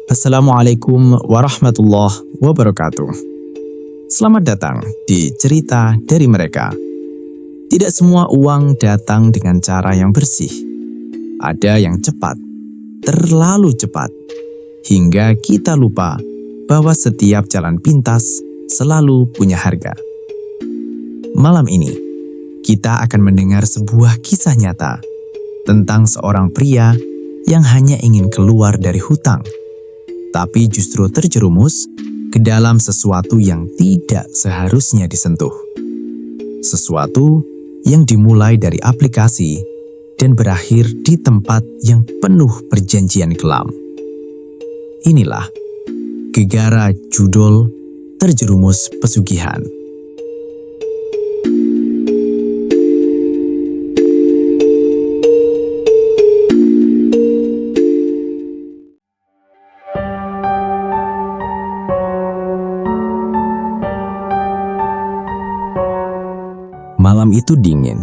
Assalamualaikum warahmatullahi wabarakatuh. Selamat datang di cerita dari mereka. Tidak semua uang datang dengan cara yang bersih. Ada yang cepat, terlalu cepat, hingga kita lupa bahwa setiap jalan pintas selalu punya harga. Malam ini, kita akan mendengar sebuah kisah nyata tentang seorang pria yang hanya ingin keluar dari hutang, tapi justru terjerumus ke dalam sesuatu yang tidak seharusnya disentuh. Sesuatu yang dimulai dari aplikasi dan berakhir di tempat yang penuh perjanjian kelam. Inilah gegara judul Terjerumus Pesugihan. Malam itu dingin,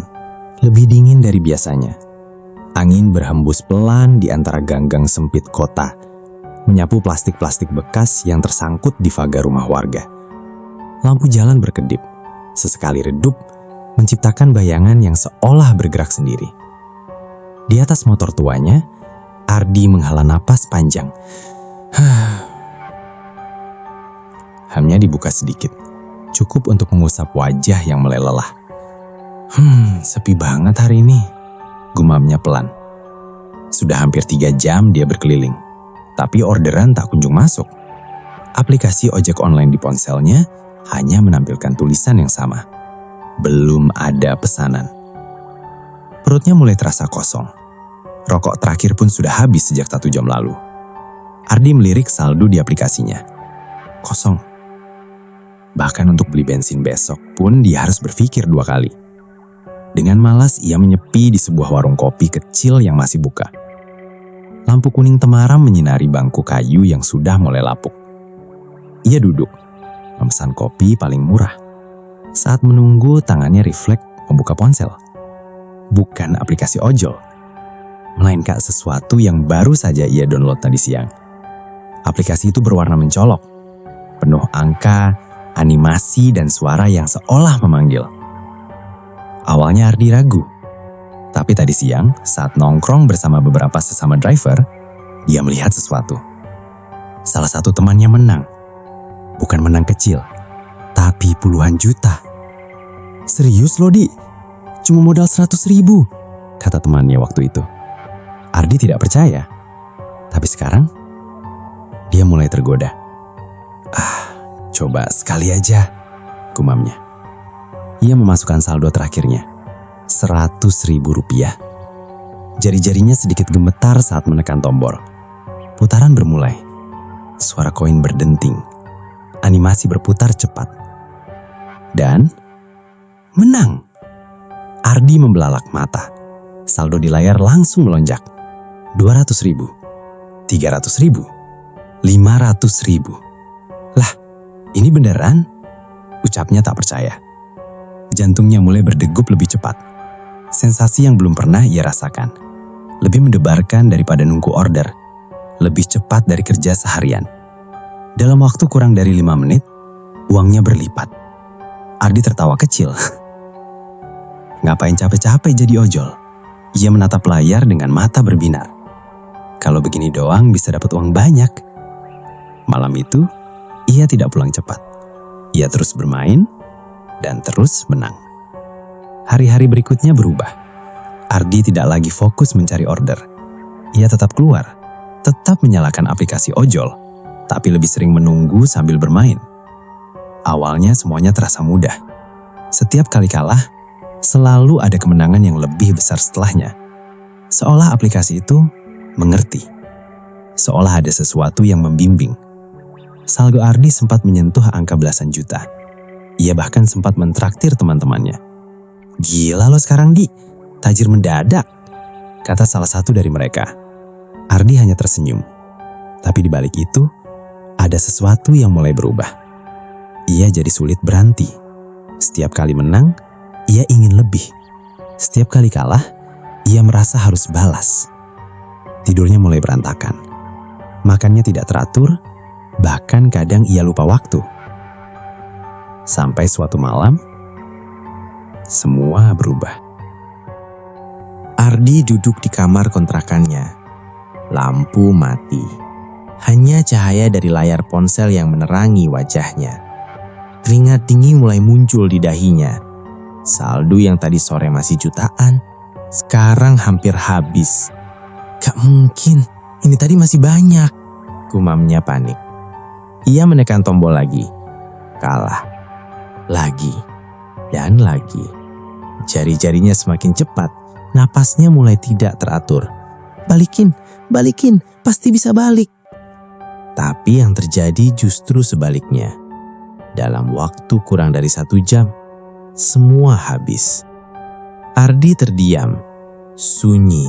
lebih dingin dari biasanya. Angin berhembus pelan di antara ganggang sempit kota, menyapu plastik-plastik bekas yang tersangkut di pagar rumah warga. Lampu jalan berkedip, sesekali redup, menciptakan bayangan yang seolah bergerak sendiri. Di atas motor tuanya, Ardi menghela napas panjang. Hamnya dibuka sedikit, cukup untuk mengusap wajah yang mulai lelah. Sepi banget hari ini, gumamnya pelan. Sudah hampir 3 jam dia berkeliling, tapi orderan tak kunjung masuk. Aplikasi ojek online di ponselnya hanya menampilkan tulisan yang sama. Belum ada pesanan. Perutnya mulai terasa kosong. Rokok terakhir pun sudah habis sejak 1 jam lalu. Ardi melirik saldo di aplikasinya. Kosong. Bahkan untuk beli bensin besok pun dia harus berpikir 2 kali. Dengan malas ia menyepi di sebuah warung kopi kecil yang masih buka. Lampu kuning temaram menyinari bangku kayu yang sudah mulai lapuk. Ia duduk, memesan kopi paling murah. Saat menunggu, tangannya refleks membuka ponsel. Bukan aplikasi ojol, melainkan sesuatu yang baru saja ia download tadi siang. Aplikasi itu berwarna mencolok, penuh angka, animasi, dan suara yang seolah memanggil. Awalnya Ardi ragu, tapi tadi siang saat nongkrong bersama beberapa sesama driver, dia melihat sesuatu. Salah satu temannya menang. Bukan menang kecil, tapi puluhan juta. Serius loh Di, cuma modal 100.000, kata temannya waktu itu. Ardi tidak percaya, tapi sekarang dia mulai tergoda. Coba sekali aja, gumamnya. Ia memasukkan saldo terakhirnya, 100.000 rupiah. Jari-jarinya sedikit gemetar saat menekan tombol. Putaran bermulai. Suara koin berdenting. Animasi berputar cepat. Dan menang. Ardi membelalak mata. Saldo di layar langsung melonjak. 200.000, 300.000, 500.000. Lah, ini beneran? Ucapnya tak percaya. Jantungnya mulai berdegup lebih cepat. Sensasi yang belum pernah ia rasakan. Lebih mendebarkan daripada nunggu order. Lebih cepat dari kerja seharian. Dalam waktu kurang dari 5 menit, uangnya berlipat. Ardi tertawa kecil. Ngapain capek-capek jadi ojol? Ia menatap layar dengan mata berbinar. Kalau begini doang bisa dapat uang banyak. Malam itu, ia tidak pulang cepat. Ia terus bermain dan terus menang. Hari-hari berikutnya berubah. Ardi tidak lagi fokus mencari order. Ia tetap keluar, tetap menyalakan aplikasi ojol, tapi lebih sering menunggu sambil bermain. Awalnya semuanya terasa mudah. Setiap kali kalah, selalu ada kemenangan yang lebih besar setelahnya. Seolah aplikasi itu mengerti. Seolah ada sesuatu yang membimbing. Saldo Ardi sempat menyentuh angka belasan juta. Ia bahkan sempat mentraktir teman-temannya. Gila lo sekarang Di, tajir mendadak, kata salah satu dari mereka. Ardi hanya tersenyum. Tapi di balik itu, ada sesuatu yang mulai berubah. Ia jadi sulit berhenti. Setiap kali menang, ia ingin lebih. Setiap kali kalah, ia merasa harus balas. Tidurnya mulai berantakan. Makannya tidak teratur, bahkan kadang ia lupa waktu. Sampai suatu malam, semua berubah. Ardi duduk di kamar kontrakannya. Lampu mati. Hanya cahaya dari layar ponsel yang menerangi wajahnya. Keringat dingin mulai muncul di dahinya. Saldo yang tadi sore masih jutaan, sekarang hampir habis. Gak mungkin, ini tadi masih banyak, gumamnya panik. Ia menekan tombol lagi. Kalah. Lagi. Dan lagi. Jari-jarinya semakin cepat. Napasnya mulai tidak teratur. Balikin, pasti bisa balik. Tapi yang terjadi justru sebaliknya. Dalam waktu kurang dari 1 jam, semua habis. Ardi terdiam, sunyi.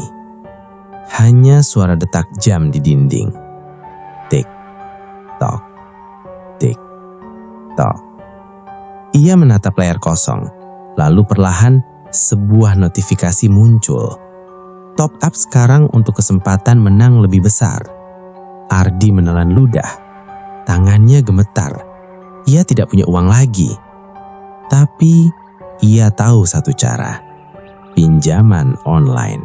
Hanya suara detak jam di dinding. Tik, tok, tik, tok. Ia menatap layar kosong, lalu perlahan sebuah notifikasi muncul. Top up sekarang untuk kesempatan menang lebih besar. Ardi menelan ludah. Tangannya gemetar. Ia tidak punya uang lagi. Tapi ia tahu satu cara. Pinjaman online.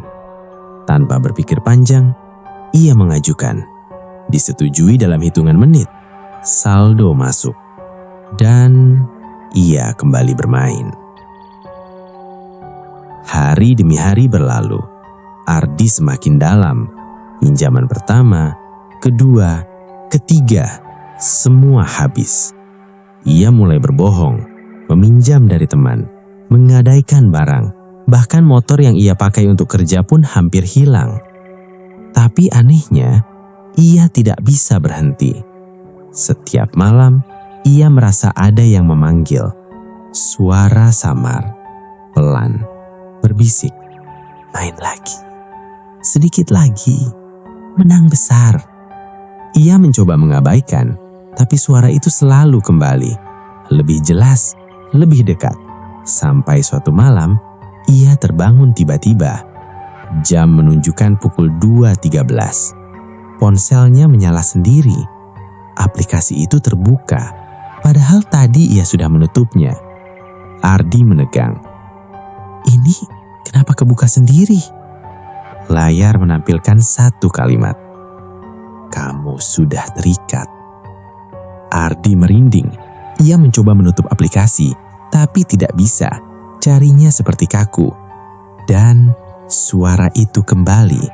Tanpa berpikir panjang, ia mengajukan. Disetujui dalam hitungan menit. Saldo masuk. Dan ia kembali bermain. Hari demi hari berlalu. Ardi semakin dalam. Pinjaman pertama, kedua, ketiga, semua habis. Ia mulai berbohong, meminjam dari teman, menggadaikan barang, bahkan motor yang ia pakai untuk kerja pun hampir hilang. Tapi anehnya, ia tidak bisa berhenti. Setiap malam, ia merasa ada yang memanggil. Suara samar, pelan, berbisik. Main lagi, sedikit lagi, menang besar. Ia mencoba mengabaikan, tapi suara itu selalu kembali, lebih jelas, lebih dekat. Sampai suatu malam, ia terbangun tiba-tiba. Jam menunjukkan pukul 2.13. Ponselnya menyala sendiri. Aplikasi itu terbuka, padahal tadi ia sudah menutupnya. Ardi menegang. Ini kenapa kebuka sendiri? Layar menampilkan satu kalimat. Kamu sudah terikat. Ardi merinding. Ia mencoba menutup aplikasi, tapi tidak bisa. Jarinya seperti kaku. Dan suara itu kembali.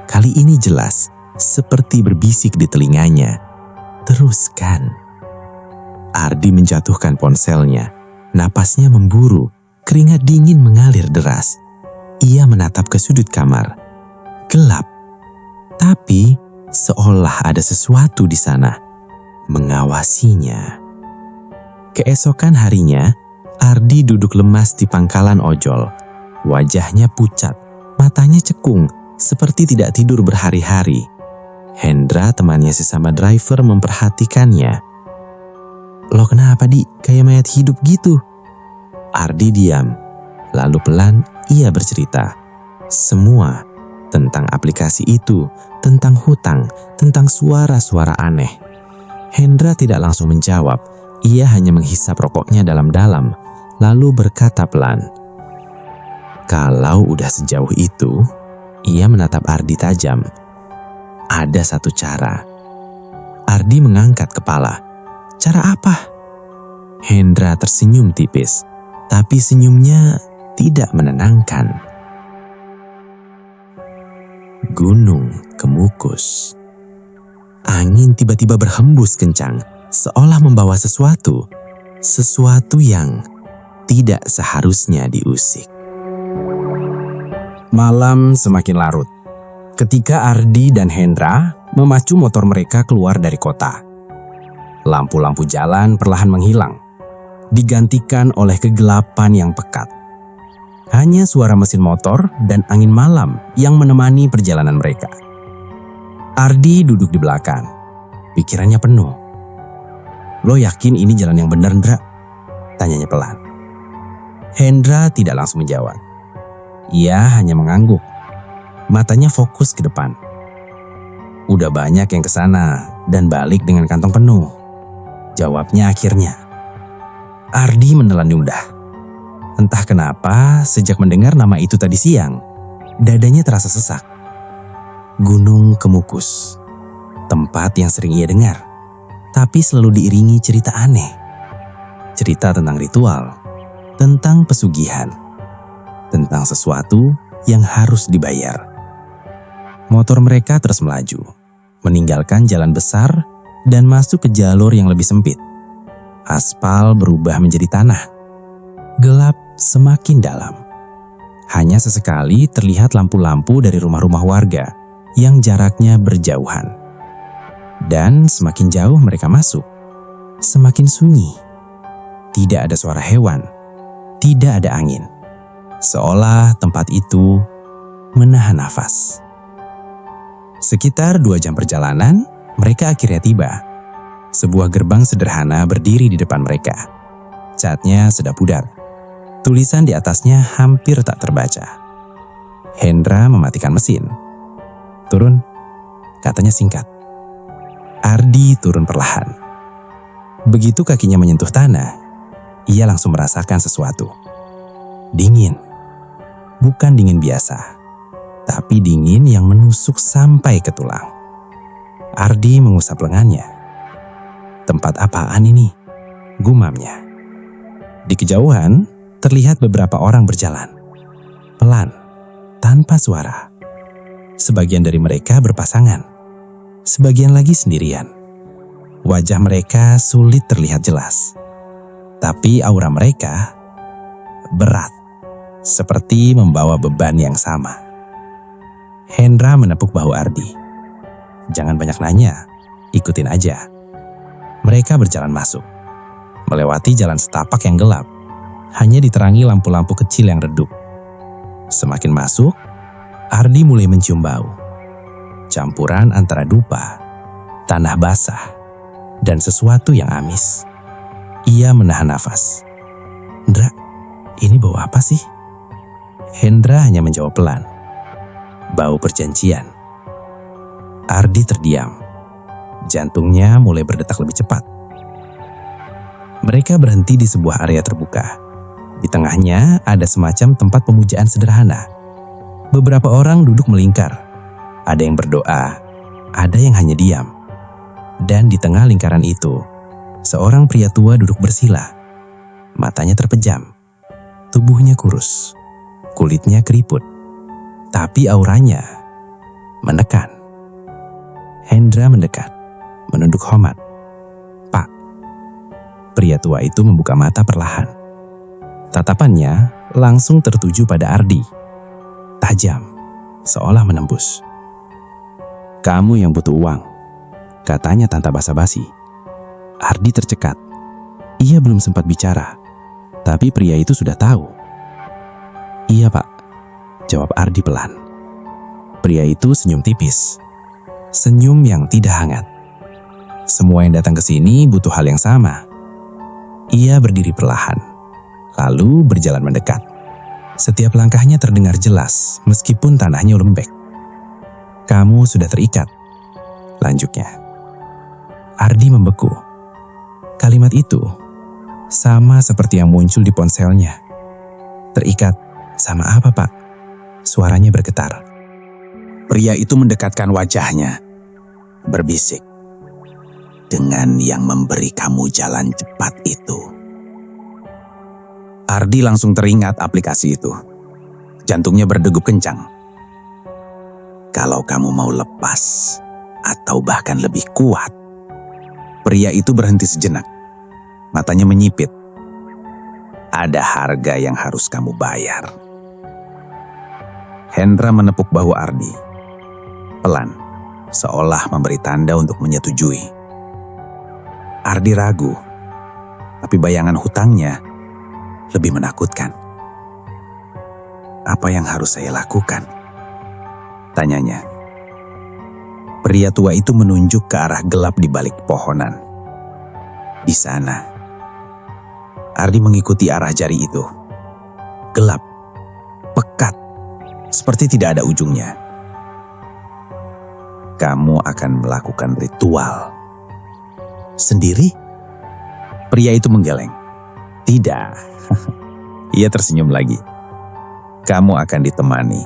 Kali ini jelas, seperti berbisik di telinganya. Teruskan. Ardi menjatuhkan ponselnya. Napasnya memburu. Keringat dingin mengalir deras. Ia menatap ke sudut kamar. Gelap. Tapi seolah ada sesuatu di sana. Mengawasinya. Keesokan harinya, Ardi duduk lemas di pangkalan ojol. Wajahnya pucat, matanya cekung, seperti tidak tidur berhari-hari. Hendra, temannya sesama driver, memperhatikannya. Lo kenapa, Di? Kayak mayat hidup gitu. Ardi diam. Lalu pelan ia bercerita. Semua tentang aplikasi itu, tentang hutang, tentang suara-suara aneh. Hendra tidak langsung menjawab. Ia hanya menghisap rokoknya dalam-dalam, lalu berkata pelan. Kalau udah sejauh itu, ia menatap Ardi tajam. Ada satu cara. Ardi mengangkat kepala. Cara apa? Hendra tersenyum tipis, tapi senyumnya tidak menenangkan. Gunung Kemukus. Angin tiba-tiba berhembus kencang, seolah membawa sesuatu yang tidak seharusnya diusik. Malam semakin larut. Ketika Ardi dan Hendra memacu motor mereka keluar dari kota. Lampu-lampu jalan perlahan menghilang, digantikan oleh kegelapan yang pekat. Hanya suara mesin motor dan angin malam yang menemani perjalanan mereka. Ardi duduk di belakang, pikirannya penuh. Lo yakin ini jalan yang benar, Ndra? Tanyanya pelan. Hendra tidak langsung menjawab. Ia hanya mengangguk. Matanya fokus ke depan. Udah banyak yang kesana dan balik dengan kantong penuh, jawabnya akhirnya. Ardi menelan ludah. Entah kenapa sejak mendengar nama itu tadi siang, dadanya terasa sesak. Gunung Kemukus, tempat yang sering ia dengar, tapi selalu diiringi cerita aneh. Cerita tentang ritual, tentang pesugihan, tentang sesuatu yang harus dibayar. Motor mereka terus melaju, meninggalkan jalan besar dan masuk ke jalur yang lebih sempit. Aspal berubah menjadi tanah. Gelap semakin dalam. Hanya sesekali terlihat lampu-lampu dari rumah-rumah warga yang jaraknya berjauhan. Dan semakin jauh mereka masuk, semakin sunyi. Tidak ada suara hewan, tidak ada angin. Seolah tempat itu menahan nafas. Sekitar 2 jam perjalanan, mereka akhirnya tiba. Sebuah gerbang sederhana berdiri di depan mereka. Catnya sudah pudar. Tulisan di atasnya hampir tak terbaca. Hendra mematikan mesin. Turun, katanya singkat. Ardi turun perlahan. Begitu kakinya menyentuh tanah, ia langsung merasakan sesuatu. Dingin. Bukan dingin biasa, tapi dingin yang menusuk sampai ke tulang. Ardi mengusap lengannya. Tempat apaan ini? Gumamnya. Di kejauhan, terlihat beberapa orang berjalan. Pelan, tanpa suara. Sebagian dari mereka berpasangan. Sebagian lagi sendirian. Wajah mereka sulit terlihat jelas. Tapi aura mereka berat. Seperti membawa beban yang sama. Hendra menepuk bahu Ardi. Jangan banyak nanya, ikutin aja. Mereka berjalan masuk, melewati jalan setapak yang gelap, hanya diterangi lampu-lampu kecil yang redup. Semakin masuk, Ardi mulai mencium bau. Campuran antara dupa, tanah basah, dan sesuatu yang amis. Ia menahan nafas. Hendra, ini bau apa sih? Hendra hanya menjawab pelan. Bau perjanjian. Ardi terdiam. Jantungnya mulai berdetak lebih cepat. Mereka berhenti di sebuah area terbuka. Di tengahnya ada semacam tempat pemujaan sederhana. Beberapa orang duduk melingkar. Ada yang berdoa, ada yang hanya diam. Dan di tengah lingkaran itu, seorang pria tua duduk bersila. Matanya terpejam. Tubuhnya kurus. Kulitnya keriput. Tapi auranya menekan. Hendra mendekat, menunduk hormat. Pak. Pria tua itu membuka mata perlahan. Tatapannya langsung tertuju pada Ardi. Tajam, seolah menembus. Kamu yang butuh uang, katanya tanpa basa-basi. Ardi tercekat. Ia belum sempat bicara, tapi pria itu sudah tahu. Iya pak, jawab Ardi pelan. Pria itu senyum tipis. Senyum yang tidak hangat. Semua yang datang ke sini butuh hal yang sama. Ia berdiri perlahan, lalu berjalan mendekat. Setiap langkahnya terdengar jelas meskipun tanahnya lembek. Kamu sudah terikat, lanjutnya. Ardi membeku. Kalimat itu sama seperti yang muncul di ponselnya. Terikat sama apa pak? Suaranya bergetar. Pria itu mendekatkan wajahnya, berbisik. Dengan yang memberi kamu jalan cepat itu. Ardi langsung teringat aplikasi itu. Jantungnya berdegup kencang. Kalau kamu mau lepas, atau bahkan lebih kuat. Pria itu berhenti sejenak. Matanya menyipit. Ada harga yang harus kamu bayar. Hendra menepuk bahu Ardi. Pelan, seolah memberi tanda untuk menyetujui. Ardi ragu, tapi bayangan hutangnya lebih menakutkan. Apa yang harus saya lakukan? Tanyanya. Pria tua itu menunjuk ke arah gelap di balik pohonan. Di sana. Ardi mengikuti arah jari itu. gelap, pekat, seperti tidak ada ujungnya. Kamu akan melakukan ritual. Sendiri? Pria itu menggeleng. Tidak. Ia tersenyum lagi. Kamu akan ditemani.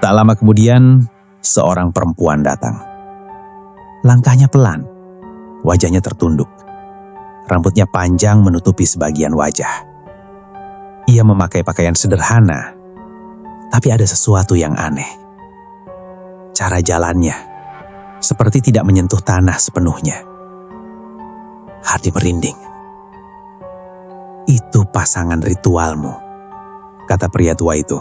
Tak lama kemudian, seorang perempuan datang. Langkahnya pelan, wajahnya tertunduk. Rambutnya panjang menutupi sebagian wajah. Ia memakai pakaian sederhana, tapi ada sesuatu yang aneh. Cara jalannya, seperti tidak menyentuh tanah sepenuhnya. Hardi merinding. Itu pasangan ritualmu, kata pria tua itu.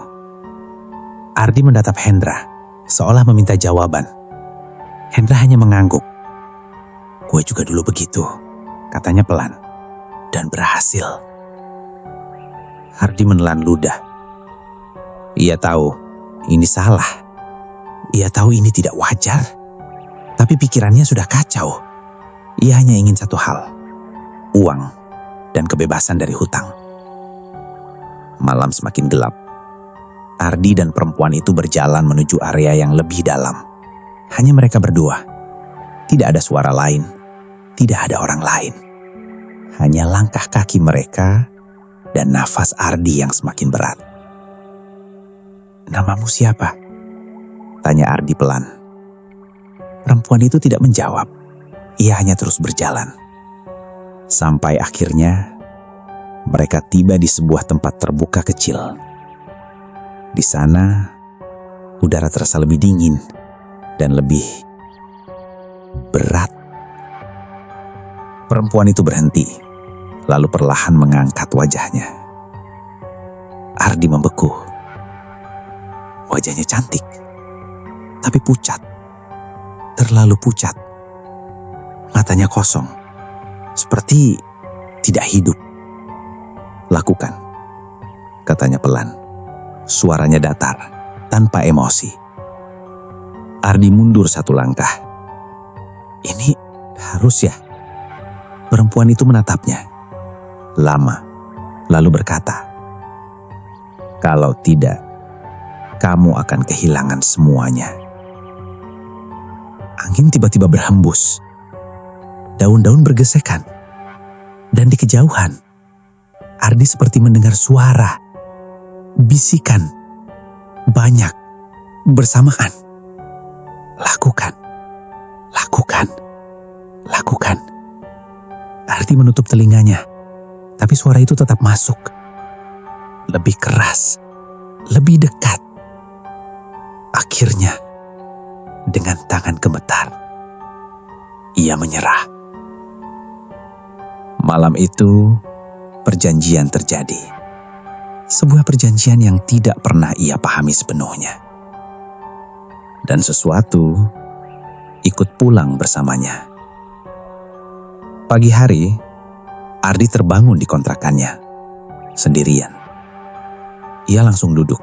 Ardi menatap Hendra, seolah meminta jawaban. Hendra hanya mengangguk. Gue juga dulu begitu, katanya pelan. Dan berhasil. Hardi menelan ludah. Ia tahu ini salah. Ia tahu ini tidak wajar. Tapi pikirannya sudah kacau. Ia hanya ingin satu hal. Uang dan kebebasan dari hutang. Malam semakin gelap. Ardi dan perempuan itu berjalan menuju area yang lebih dalam. Hanya mereka berdua. Tidak ada suara lain. Tidak ada orang lain. Hanya langkah kaki mereka dan nafas Ardi yang semakin berat. Namamu siapa? Tanya Ardi pelan. Perempuan itu tidak menjawab. Ia hanya terus berjalan. Sampai akhirnya mereka tiba di sebuah tempat terbuka kecil. Di sana udara terasa lebih dingin dan lebih berat. Perempuan itu berhenti, lalu perlahan mengangkat wajahnya. Ardi membeku. Wajahnya cantik, tapi pucat. Terlalu pucat. Matanya kosong, seperti tidak hidup. Lakukan, katanya pelan. Suaranya datar, tanpa emosi. Ardi mundur satu langkah. Ini harus ya? Perempuan itu menatapnya. Lama, lalu berkata, kalau tidak, kamu akan kehilangan semuanya. Angin tiba-tiba berhembus. Daun-daun bergesekan. Dan di kejauhan, Ardi seperti mendengar suara. Bisikan. Banyak. Bersamaan. Lakukan. Lakukan. Lakukan. Ardi menutup telinganya. Tapi suara itu tetap masuk. Lebih keras. Lebih dekat. Akhirnya, dengan tangan gemetar, ia menyerah. Malam itu, perjanjian terjadi. Sebuah perjanjian yang tidak pernah ia pahami sepenuhnya. Dan sesuatu ikut pulang bersamanya. Pagi hari, Ardi terbangun di kontrakannya, sendirian. Ia langsung duduk.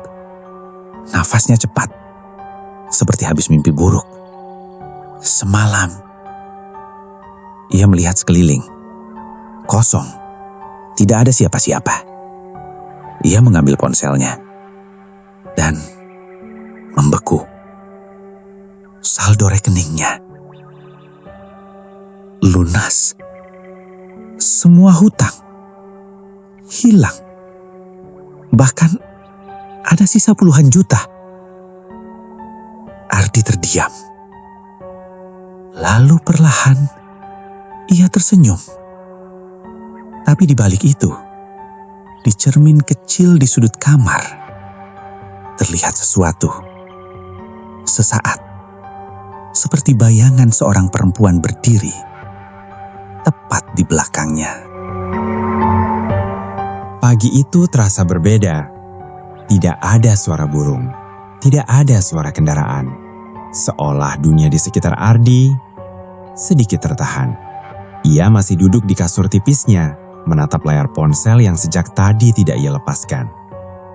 Nafasnya cepat, seperti habis mimpi buruk. Semalam, ia melihat sekeliling. Kosong, tidak ada siapa-siapa. Ia mengambil ponselnya dan membeku. Saldo rekeningnya lunas. Semua hutang hilang. Bahkan ada sisa puluhan juta. Ardi terdiam. Lalu perlahan ia tersenyum. Tapi di balik itu, di cermin kecil di sudut kamar, terlihat sesuatu. Sesaat, seperti bayangan seorang perempuan berdiri, tepat di belakangnya. Pagi itu terasa berbeda. Tidak ada suara burung, tidak ada suara kendaraan. Seolah dunia di sekitar Ardi sedikit tertahan. Ia masih duduk di kasur tipisnya, menatap layar ponsel yang sejak tadi tidak ia lepaskan.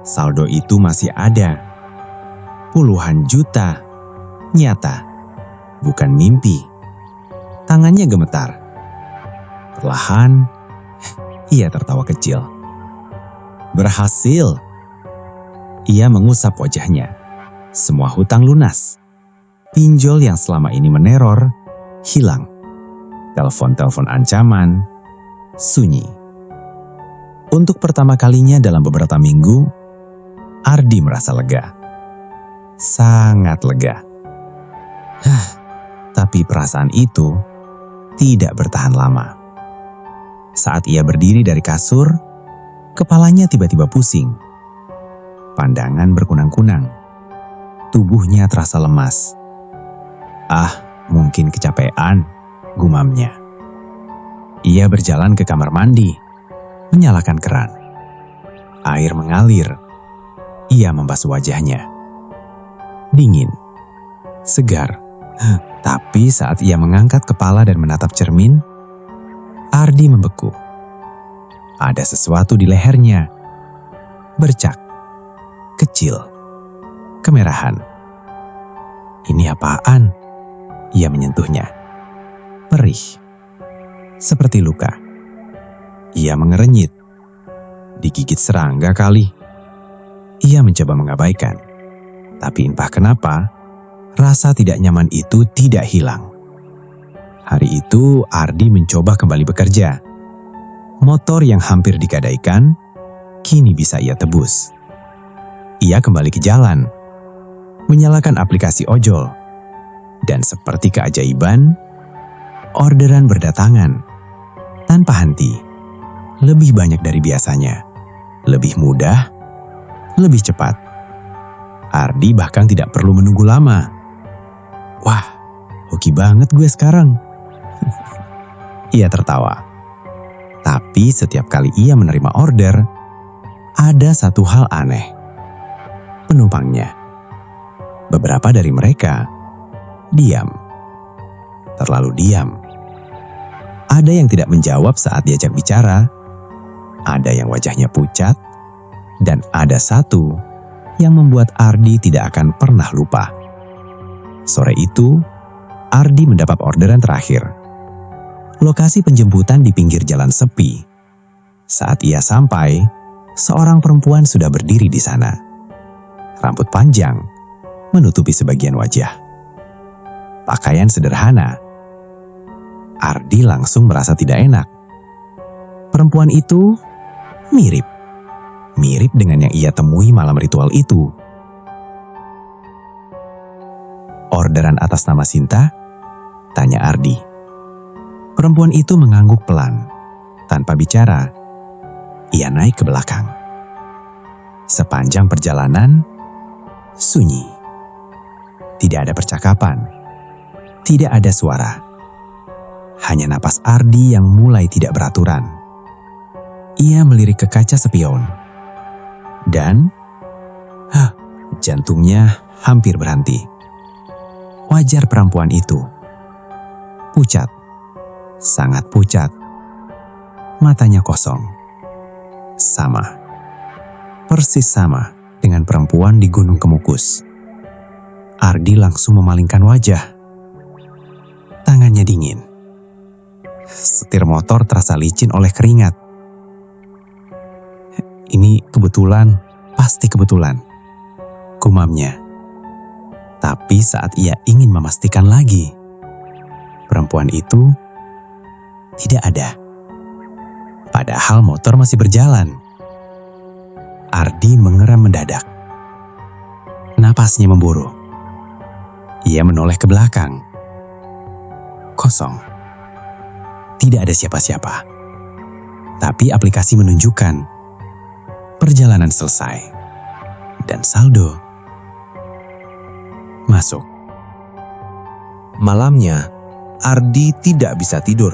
Saldo itu masih ada. Puluhan juta. Nyata. Bukan mimpi. Tangannya gemetar. Perlahan, ia tertawa kecil. Berhasil. Ia mengusap wajahnya. Semua hutang lunas. Pinjol yang selama ini meneror, hilang. Telepon-telepon ancaman, sunyi. Untuk pertama kalinya dalam beberapa minggu, Ardi merasa lega. Sangat lega. Tapi perasaan itu tidak bertahan lama. Saat ia berdiri dari kasur, kepalanya tiba-tiba pusing. Pandangan berkunang-kunang. Tubuhnya terasa lemas. Mungkin kecapean, gumamnya. Ia berjalan ke kamar mandi, menyalakan keran. Air mengalir. Ia membasuh wajahnya. Dingin, segar. Tapi saat ia mengangkat kepala dan menatap cermin, Ardi membeku. Ada sesuatu di lehernya. Bercak. Kecil. Kemerahan. Ini apaan? Ia menyentuhnya. Perih. Seperti luka. Ia mengerenyit. Digigit serangga kali. Ia mencoba mengabaikan. Tapi entah kenapa, rasa tidak nyaman itu tidak hilang. Hari itu Ardi mencoba kembali bekerja. Motor yang hampir digadaikan, kini bisa ia tebus. Ia kembali ke jalan, menyalakan aplikasi ojol. Dan seperti keajaiban, orderan berdatangan. Tanpa henti, lebih banyak dari biasanya. Lebih mudah, lebih cepat. Ardi bahkan tidak perlu menunggu lama. Wah, hoki banget gue sekarang. Ia tertawa. Tapi setiap kali ia menerima order, ada satu hal aneh. Penumpangnya. Beberapa dari mereka diam. Terlalu diam. Ada yang tidak menjawab saat diajak bicara. Ada yang wajahnya pucat. Dan ada satu yang membuat Ardi tidak akan pernah lupa. Sore itu, Ardi mendapat orderan terakhir. Lokasi penjemputan di pinggir jalan sepi. Saat ia sampai, seorang perempuan sudah berdiri di sana. Rambut panjang, menutupi sebagian wajah. Pakaian sederhana. Ardi langsung merasa tidak enak. Perempuan itu mirip dengan yang ia temui malam ritual itu. Orderan atas nama Sinta? Tanya Ardi. Perempuan itu mengangguk pelan. Tanpa bicara, ia naik ke belakang. Sepanjang perjalanan, sunyi. Tidak ada percakapan. Tidak ada suara. Hanya napas Ardi yang mulai tidak beraturan. Ia melirik ke kaca spion. Dan, jantungnya hampir berhenti. Wajar perempuan itu. Pucat. Sangat pucat. Matanya kosong. Sama. Persis sama dengan perempuan di Gunung Kemukus. Ardi langsung memalingkan wajah. Tangannya dingin. Setir motor terasa licin oleh keringat. Ini kebetulan, pasti kebetulan. Gumamnya. Tapi saat ia ingin memastikan lagi, perempuan itu tidak ada. Padahal motor masih berjalan. Ardi mengeram mendadak. Napasnya memburu. Ia menoleh ke belakang. Kosong. Tidak ada siapa-siapa. Tapi aplikasi menunjukkan perjalanan selesai. Dan saldo masuk. Malamnya, Ardi tidak bisa tidur.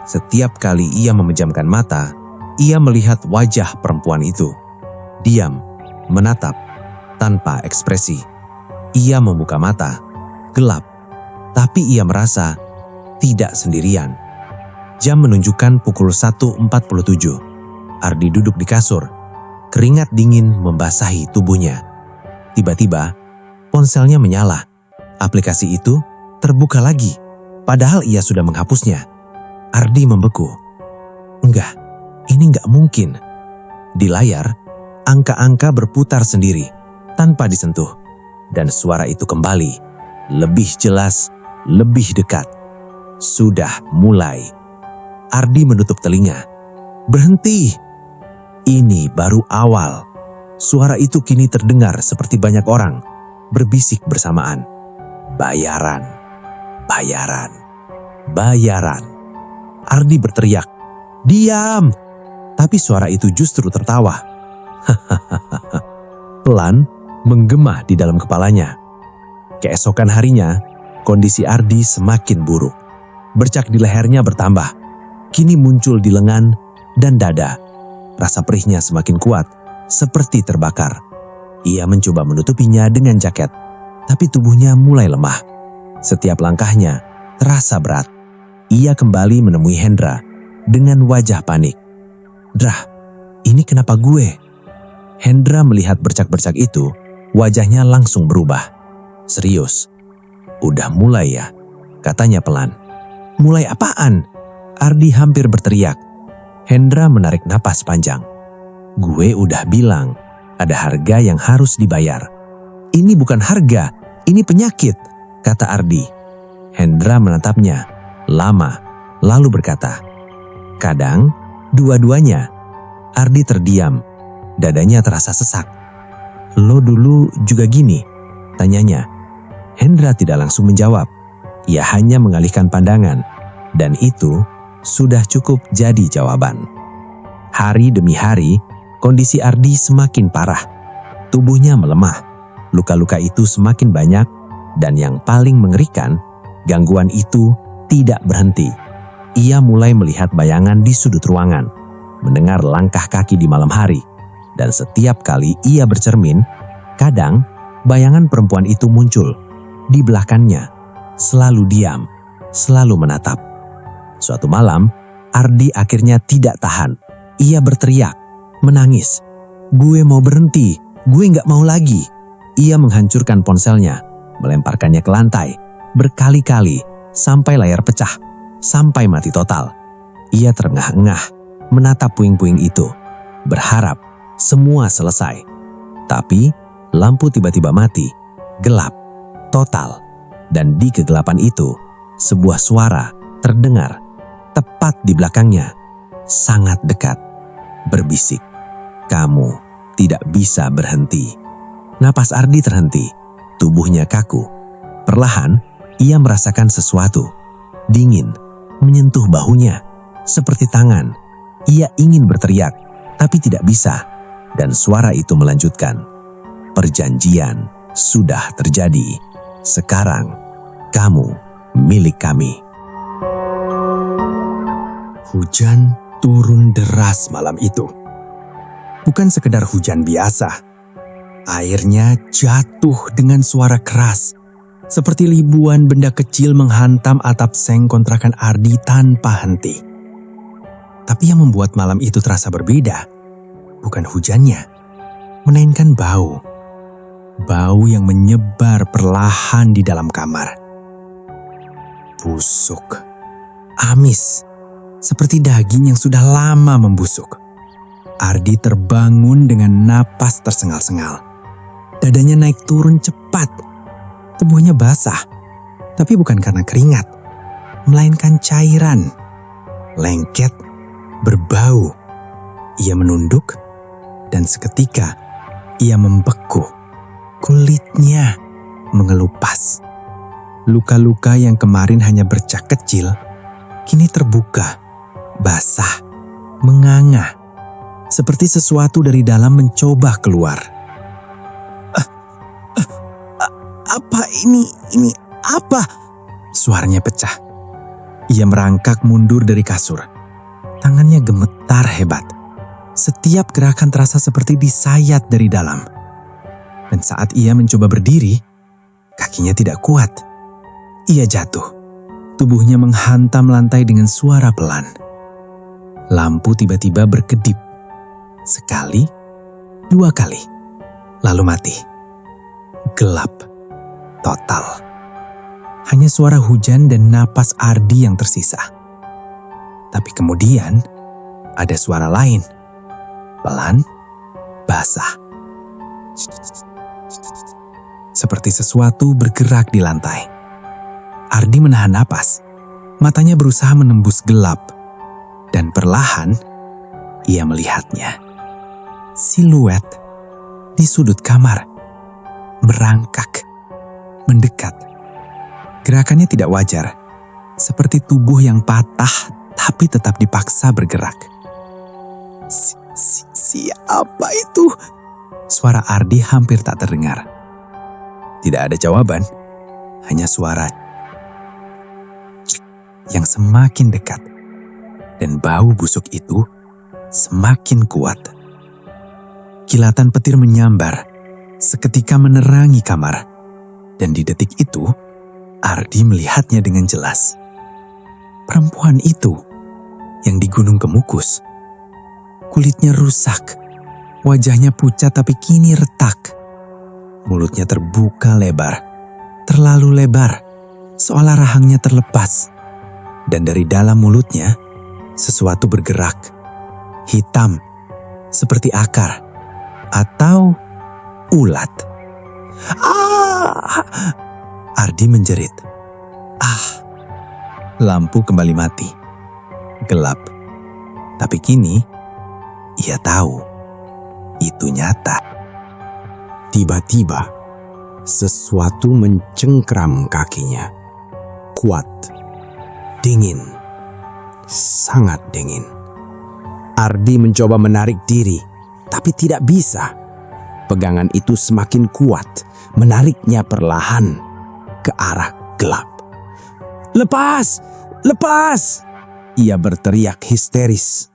Setiap kali ia memejamkan mata, ia melihat wajah perempuan itu. Diam, menatap, tanpa ekspresi. Ia membuka mata, gelap. Tapi ia merasa tidak sendirian. Jam menunjukkan pukul 1.47. Ardi duduk di kasur. Keringat dingin membasahi tubuhnya. Tiba-tiba, ponselnya menyala. Aplikasi itu terbuka lagi, padahal ia sudah menghapusnya. Ardi membeku. Enggak, ini enggak mungkin. Di layar Angka-angka berputar sendiri tanpa disentuh. Dan suara itu kembali, lebih jelas, lebih dekat. Sudah mulai. Ardi menutup telinga. Berhenti. Ini baru awal. Suara itu kini terdengar seperti banyak orang berbisik bersamaan. Bayaran, bayaran, bayaran. Ardi berteriak, diam! Tapi suara itu justru tertawa. Pelan menggema di dalam kepalanya. Keesokan harinya, kondisi Ardi semakin buruk. Bercak di lehernya bertambah. Kini muncul di lengan dan dada. Rasa perihnya semakin kuat, seperti terbakar. Ia mencoba menutupinya dengan jaket, tapi tubuhnya mulai lemah. Setiap langkahnya terasa berat. Ia kembali menemui Hendra dengan wajah panik. "Drah, ini kenapa gue?" Hendra melihat bercak-bercak itu, wajahnya langsung berubah. "Serius? Udah mulai ya?" katanya pelan. "Mulai apaan?" Ardi hampir berteriak. Hendra menarik napas panjang. "Gue udah bilang, ada harga yang harus dibayar." "Ini bukan harga, ini penyakit," kata Ardi. Hendra menatapnya lama, lalu berkata, "Kadang dua-duanya." Ardi terdiam, dadanya terasa sesak. "Lo dulu juga gini?" tanyanya. Hendra tidak langsung menjawab. Ia hanya mengalihkan pandangan, dan itu sudah cukup jadi jawaban. Hari demi hari, kondisi Ardi semakin parah. Tubuhnya melemah, luka-luka itu semakin banyak, dan yang paling mengerikan, gangguan itu tidak berhenti. Ia mulai melihat bayangan di sudut ruangan, mendengar langkah kaki di malam hari, dan setiap kali ia bercermin, kadang bayangan perempuan itu muncul di belakangnya, selalu diam, selalu menatap. Suatu malam, Ardi akhirnya tidak tahan. Ia berteriak, menangis. "Gue mau berhenti, gue gak mau lagi." Ia menghancurkan ponselnya, melemparkannya ke lantai, berkali-kali, sampai layar pecah, sampai mati total. Ia terengah-engah, menatap puing-puing itu, berharap semua selesai. Tapi, lampu tiba-tiba mati, gelap, total. Dan di kegelapan itu, sebuah suara terdengar tepat di belakangnya, sangat dekat, berbisik, "Kamu tidak bisa berhenti." Napas Ardi terhenti, tubuhnya kaku. Perlahan, ia merasakan sesuatu, dingin, menyentuh bahunya, seperti tangan. Ia ingin berteriak, tapi tidak bisa, dan suara itu melanjutkan, "Perjanjian sudah terjadi. Sekarang, kamu milik kami." Hujan turun deras malam itu. Bukan sekedar hujan biasa. Airnya jatuh dengan suara keras, seperti ribuan benda kecil menghantam atap seng kontrakan Ardi tanpa henti. Tapi yang membuat malam itu terasa berbeda, bukan hujannya, melainkan bau. Bau yang menyebar perlahan di dalam kamar. Busuk, amis, seperti daging yang sudah lama membusuk. Ardi terbangun dengan napas tersengal-sengal. Dadanya naik turun cepat. Tubuhnya basah, tapi bukan karena keringat, melainkan cairan. Lengket, berbau. Ia menunduk, dan seketika ia membeku. Kulitnya mengelupas. Luka-luka yang kemarin hanya bercak kecil, kini terbuka, basah, menganga, seperti sesuatu dari dalam mencoba keluar. Apa ini apa?" Suaranya pecah. Ia merangkak mundur dari kasur. Tangannya gemetar hebat. Setiap gerakan terasa seperti disayat dari dalam. Dan saat ia mencoba berdiri, kakinya tidak kuat. Ia jatuh. Tubuhnya menghantam lantai dengan suara pelan. Lampu tiba-tiba berkedip. Sekali, dua kali, lalu mati. Gelap, total. Hanya suara hujan dan napas Ardi yang tersisa. Tapi kemudian, ada suara lain. Pelan, basah. Seperti sesuatu bergerak di lantai. Ardi menahan napas. Matanya berusaha menembus gelap. Dan perlahan, ia melihatnya. Siluet di sudut kamar. Merangkak. Mendekat. Gerakannya tidak wajar. Seperti tubuh yang patah tapi tetap dipaksa bergerak. Siapa itu? Suara Ardi hampir tak terdengar. Tidak ada jawaban, hanya suara yang semakin dekat. Dan bau busuk itu semakin kuat. Kilatan petir menyambar, seketika menerangi kamar. Dan di detik itu, Ardi melihatnya dengan jelas. Perempuan itu yang di Gunung Kemukus. Kulitnya rusak, wajahnya pucat tapi kini retak. Mulutnya terbuka lebar, terlalu lebar, seolah rahangnya terlepas. Dan dari dalam mulutnya, sesuatu bergerak, hitam, seperti akar, atau ulat. Ardi menjerit. Lampu kembali mati. Gelap. Tapi kini, ia tahu, itu nyata. Tiba-tiba, sesuatu mencengkram kakinya. Kuat, dingin, sangat dingin. Ardi mencoba menarik diri, tapi tidak bisa. Pegangan itu semakin kuat, menariknya perlahan ke arah gelap. "Lepas! Lepas!" Ia berteriak histeris.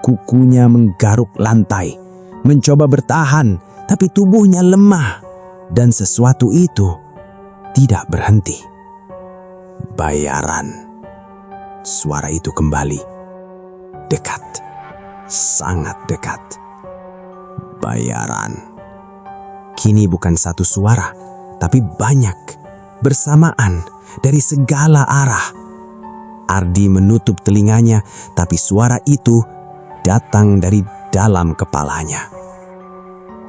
Kukunya menggaruk lantai, mencoba bertahan, tapi tubuhnya lemah. Dan sesuatu itu tidak berhenti. Bayaran. Suara itu kembali. Dekat. Sangat dekat. Bayaran. Kini bukan satu suara, tapi banyak. Bersamaan dari segala arah. Ardi menutup telinganya, tapi suara itu datang dari dalam kepalanya.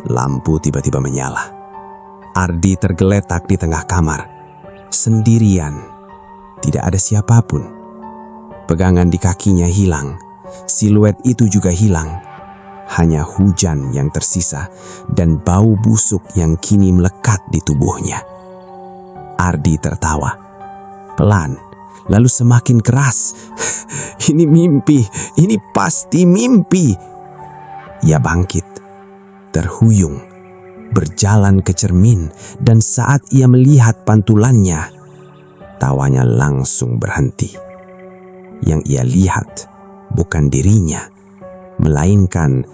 Lampu tiba-tiba menyala. Ardi tergeletak di tengah kamar. Sendirian. Tidak ada siapapun. Pegangan di kakinya hilang. Siluet itu juga hilang. Hanya hujan yang tersisa dan bau busuk yang kini melekat di tubuhnya. Ardi tertawa. Pelan, lalu semakin keras. Ini mimpi, ini pasti mimpi. Ia bangkit, terhuyung, berjalan ke cermin, dan saat ia melihat pantulannya, tawanya langsung berhenti. Yang ia lihat bukan dirinya, melainkan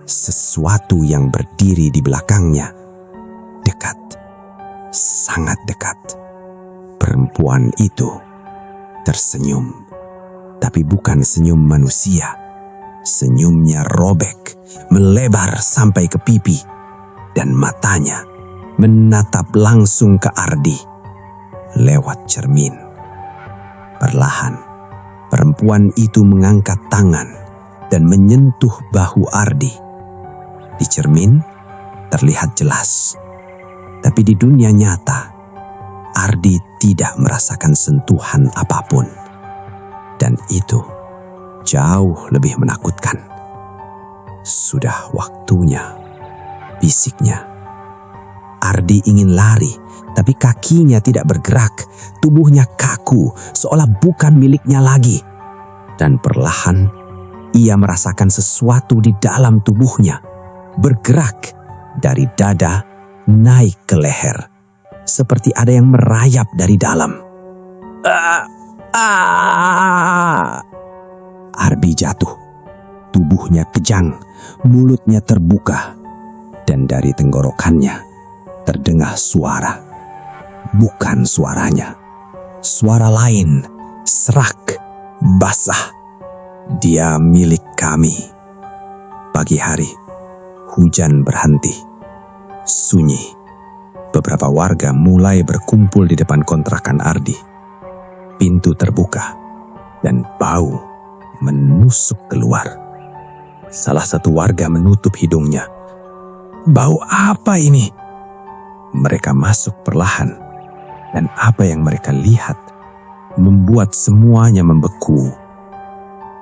sesuatu yang berdiri di belakangnya. Dekat, sangat dekat. Perempuan itu tersenyum, tapi bukan senyum manusia. Senyumnya robek, melebar sampai ke pipi, dan matanya menatap langsung ke Ardi lewat cermin. Perlahan, perempuan itu mengangkat tangan dan menyentuh bahu Ardi. Di cermin terlihat jelas, tapi di dunia nyata, Ardi tidak merasakan sentuhan apapun. Dan itu jauh lebih menakutkan. Sudah waktunya, bisiknya. Ardi ingin lari, tapi kakinya tidak bergerak. Tubuhnya kaku, seolah bukan miliknya lagi. Dan perlahan, ia merasakan sesuatu di dalam tubuhnya bergerak dari dada naik ke leher. Seperti ada yang merayap dari dalam. Ardi jatuh. Tubuhnya kejang, mulutnya terbuka. Dan dari tenggorokannya terdengar suara. Bukan suaranya. Suara lain, serak, basah. Dia milik kami. Pagi hari, hujan berhenti. Sunyi. Beberapa warga mulai berkumpul di depan kontrakan Ardi. Pintu terbuka dan bau menusuk keluar. Salah satu warga menutup hidungnya, Bau apa ini? Mereka masuk perlahan, dan apa yang mereka lihat membuat semuanya membeku.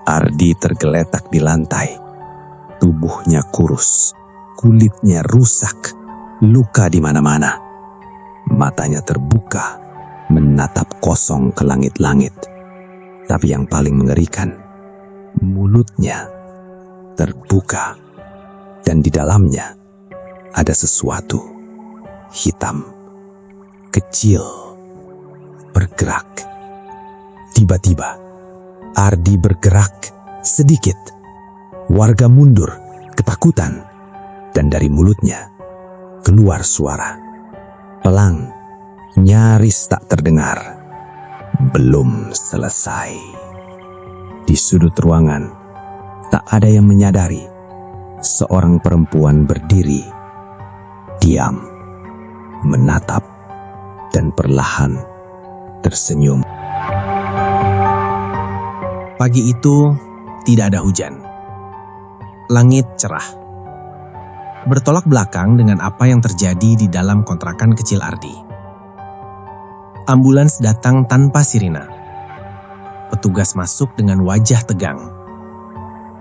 Ardi tergeletak di lantai. Tubuhnya kurus, kulitnya rusak, luka di mana-mana. Matanya terbuka, menatap kosong ke langit-langit. Tapi yang paling mengerikan, mulutnya terbuka, dan di dalamnya ada sesuatu hitam, kecil, bergerak. Tiba-tiba, Ardi bergerak sedikit. Warga mundur, ketakutan, dan dari mulutnya keluar suara. Pelang, nyaris tak terdengar. Belum selesai. Di sudut ruangan, tak ada yang menyadari. Seorang perempuan berdiri, diam, menatap, dan perlahan tersenyum. Pagi itu tidak ada hujan. Langit cerah. Bertolak belakang dengan apa yang terjadi di dalam kontrakan kecil Ardi. Ambulans datang tanpa sirina. Petugas masuk dengan wajah tegang.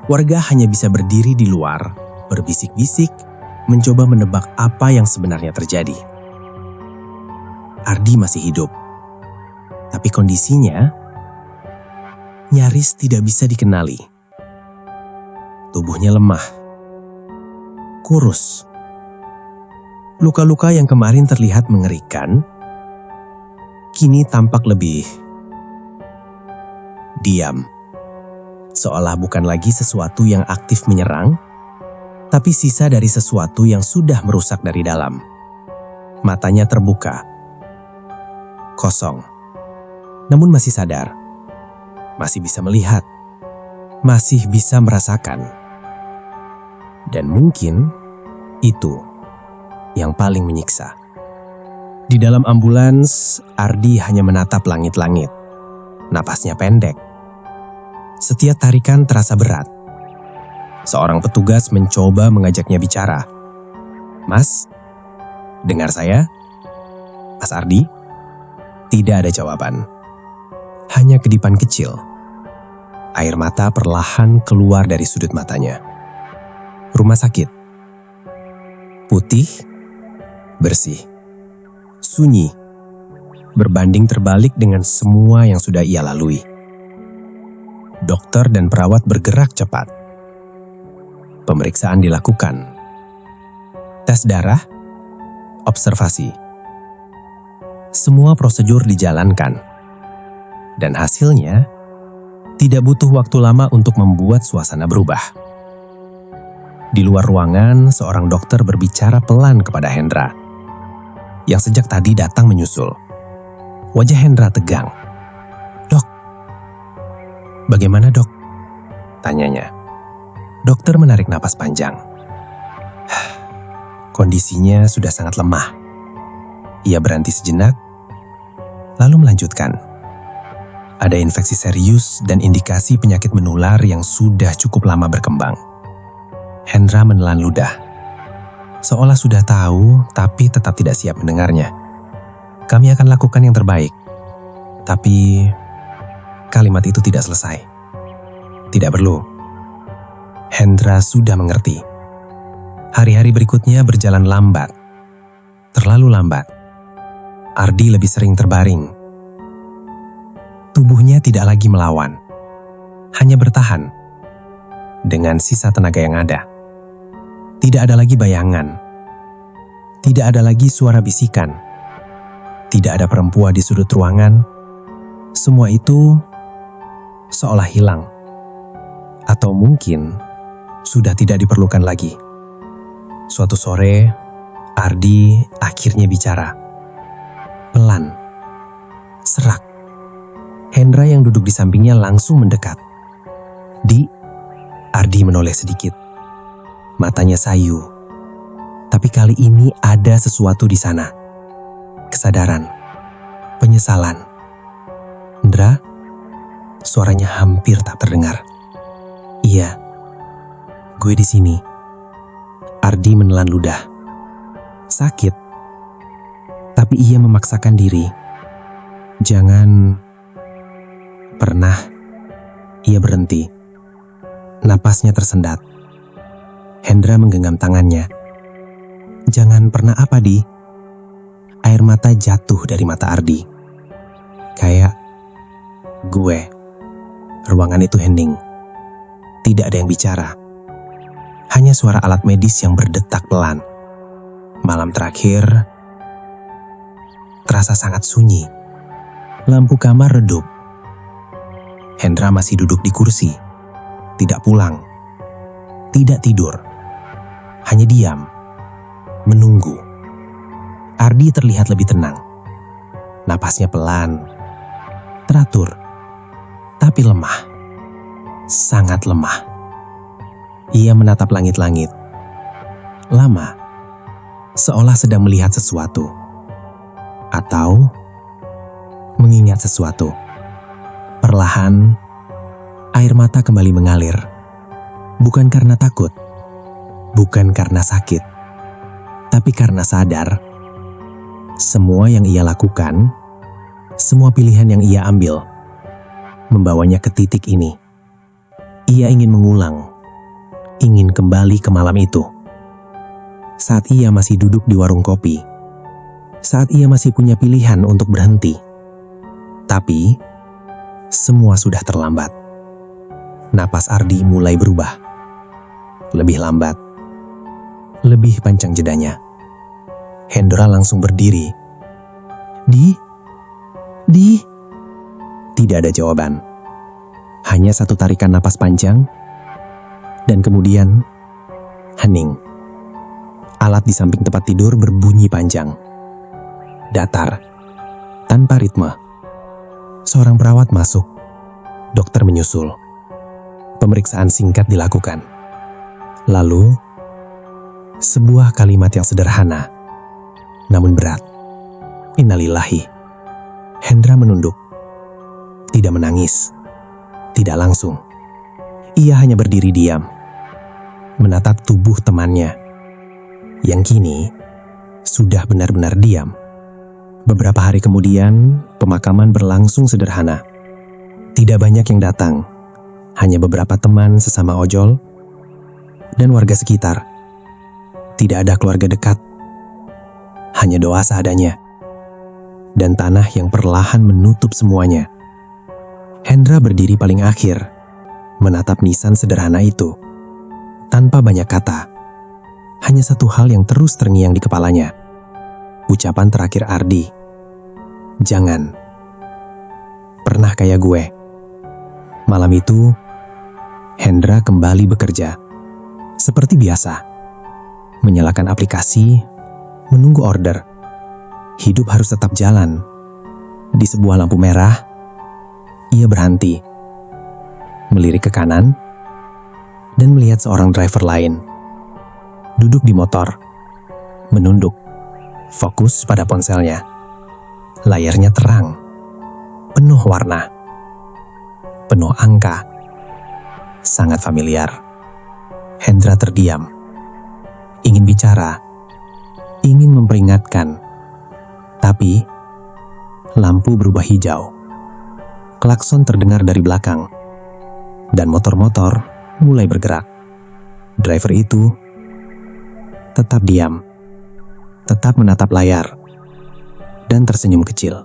Warga hanya bisa berdiri di luar, berbisik-bisik, mencoba menebak apa yang sebenarnya terjadi. Ardi masih hidup, tapi kondisinya nyaris tidak bisa dikenali. Tubuhnya lemah, kurus. Luka-luka yang kemarin terlihat mengerikan, kini tampak lebih diam. Seolah bukan lagi sesuatu yang aktif menyerang, tapi sisa dari sesuatu yang sudah merusak dari dalam. Matanya terbuka, kosong, namun masih sadar. Masih bisa melihat, masih bisa merasakan. Dan mungkin itu yang paling menyiksa. Di dalam ambulans, Ardi hanya menatap langit-langit. Napasnya pendek. Setiap tarikan terasa berat. Seorang petugas mencoba mengajaknya bicara. "Mas, dengar saya? Mas Ardi?" Tidak ada jawaban. Hanya kedipan kecil. Air mata perlahan keluar dari sudut matanya. Rumah sakit. Putih, bersih, sunyi, berbanding terbalik dengan semua yang sudah ia lalui. Dokter dan perawat bergerak cepat. Pemeriksaan dilakukan. Tes darah, observasi. Semua prosedur dijalankan. Dan hasilnya tidak butuh waktu lama untuk membuat suasana berubah. Di luar ruangan, seorang dokter berbicara pelan kepada Hendra, yang sejak tadi datang menyusul. Wajah Hendra tegang. "Dok, bagaimana dok?" tanyanya. Dokter menarik napas panjang. Kondisinya sudah sangat lemah. Ia berhenti sejenak, lalu melanjutkan. Ada infeksi serius dan indikasi penyakit menular yang sudah cukup lama berkembang. Hendra menelan ludah. Seolah sudah tahu, tapi tetap tidak siap mendengarnya. "Kami akan lakukan yang terbaik." Tapi kalimat itu tidak selesai. "Tidak perlu." Hendra sudah mengerti. Hari-hari berikutnya berjalan lambat. Terlalu lambat. Ardi lebih sering terbaring. Tubuhnya tidak lagi melawan, hanya bertahan dengan sisa tenaga yang ada. Tidak ada lagi bayangan, tidak ada lagi suara bisikan, tidak ada perempuan di sudut ruangan. Semua itu seolah hilang, atau mungkin sudah tidak diperlukan lagi. Suatu sore, Ardi akhirnya bicara, pelan, serak. Hendra yang duduk di sampingnya langsung mendekat. "Di," Ardi menoleh sedikit. Matanya sayu. Tapi kali ini ada sesuatu di sana. Kesadaran. Penyesalan. "Hendra?" Suaranya hampir tak terdengar. "Iya, gue di sini." Ardi menelan ludah. sakit. Tapi ia memaksakan diri. Jangan. Pernah ia berhenti. Napasnya tersendat. Hendra menggenggam tangannya. Jangan pernah apa, Di? Air mata jatuh dari mata Ardi. Kayak gue. Ruangan itu hening. Tidak ada yang bicara. Hanya suara alat medis yang berdetak pelan. Malam terakhir terasa sangat sunyi. Lampu kamar redup. Hendra masih duduk di kursi. Tidak pulang. Tidak tidur. Hanya diam. Menunggu. Ardi terlihat lebih tenang. Napasnya pelan. Teratur. Tapi lemah. Sangat lemah. Ia menatap langit-langit. Lama. Seolah sedang melihat sesuatu. Atau mengingat sesuatu. Perlahan, air mata kembali mengalir. Bukan karena takut. Bukan karena sakit. Tapi karena sadar. Semua yang ia lakukan, semua pilihan yang ia ambil, membawanya ke titik ini. Ia ingin mengulang. Ingin kembali ke malam itu. Saat ia masih duduk di warung kopi. Saat ia masih punya pilihan untuk berhenti. Tapi, semua sudah terlambat. Napas Ardi mulai berubah. Lebih lambat. Lebih panjang jedanya. Hendra langsung berdiri. Di. Tidak ada jawaban. Hanya satu tarikan napas panjang. Dan kemudian, hening. Alat di samping tempat tidur berbunyi panjang. Datar. Tanpa ritme. Seorang perawat masuk. Dokter menyusul. Pemeriksaan singkat dilakukan. Lalu, sebuah kalimat yang sederhana, namun berat. Innalillahi. Hendra menunduk. Tidak menangis. Tidak langsung. Ia hanya berdiri diam. Menatap tubuh temannya. Yang kini, sudah benar-benar diam. Beberapa hari kemudian, pemakaman berlangsung sederhana. Tidak banyak yang datang. Hanya beberapa teman sesama ojol dan warga sekitar. Tidak ada keluarga dekat. Hanya doa seadanya. Dan tanah yang perlahan menutup semuanya. Hendra berdiri paling akhir, menatap nisan sederhana itu. Tanpa banyak kata. Hanya satu hal yang terus terngiang di kepalanya. Ucapan terakhir Ardi. Jangan. Pernah kayak gue. Malam itu, Hendra kembali bekerja. Seperti biasa. Menyalakan aplikasi, menunggu order. Hidup harus tetap jalan. Di sebuah lampu merah, ia berhenti. Melirik ke kanan, dan melihat seorang driver lain. Duduk di motor. Menunduk. Fokus pada ponselnya. Layarnya terang. Penuh warna. Penuh angka. Sangat familiar. Hendra terdiam. Ingin bicara. Ingin memperingatkan. Tapi, lampu berubah hijau. Klakson terdengar dari belakang. Dan motor-motor mulai bergerak. Driver itu tetap diam. Tetap menatap layar. Dan tersenyum kecil.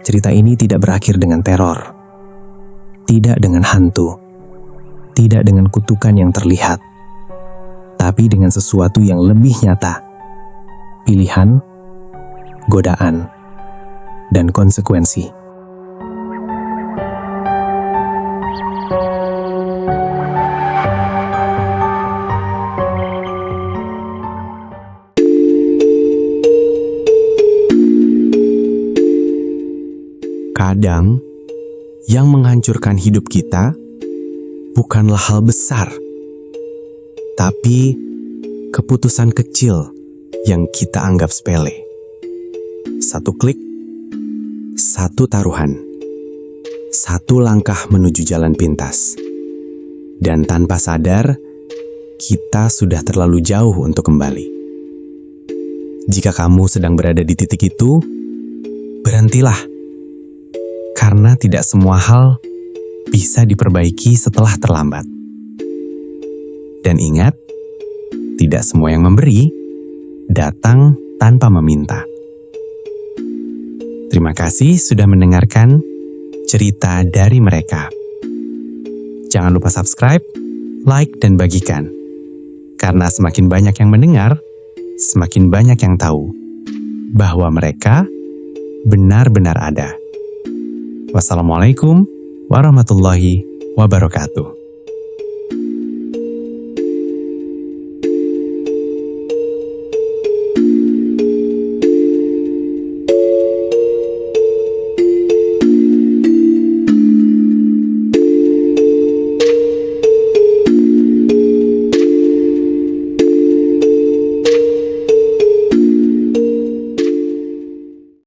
Cerita ini tidak berakhir dengan teror. Tidak dengan hantu. Tidak dengan kutukan yang terlihat. Tapi dengan sesuatu yang lebih nyata. Pilihan, godaan, dan konsekuensi. Kadang, yang menghancurkan hidup kita bukanlah hal besar, tapi keputusan kecil yang kita anggap sepele. Satu klik, satu taruhan, satu langkah menuju jalan pintas. Dan tanpa sadar, kita sudah terlalu jauh untuk kembali. Jika kamu sedang berada di titik itu, berhentilah. Karena tidak semua hal bisa diperbaiki setelah terlambat. Dan ingat, tidak semua yang memberi datang tanpa meminta. Terima kasih sudah mendengarkan cerita dari mereka. Jangan lupa subscribe, like, dan bagikan. Karena semakin banyak yang mendengar, semakin banyak yang tahu bahwa mereka benar-benar ada. Wassalamualaikum warahmatullahi wabarakatuh.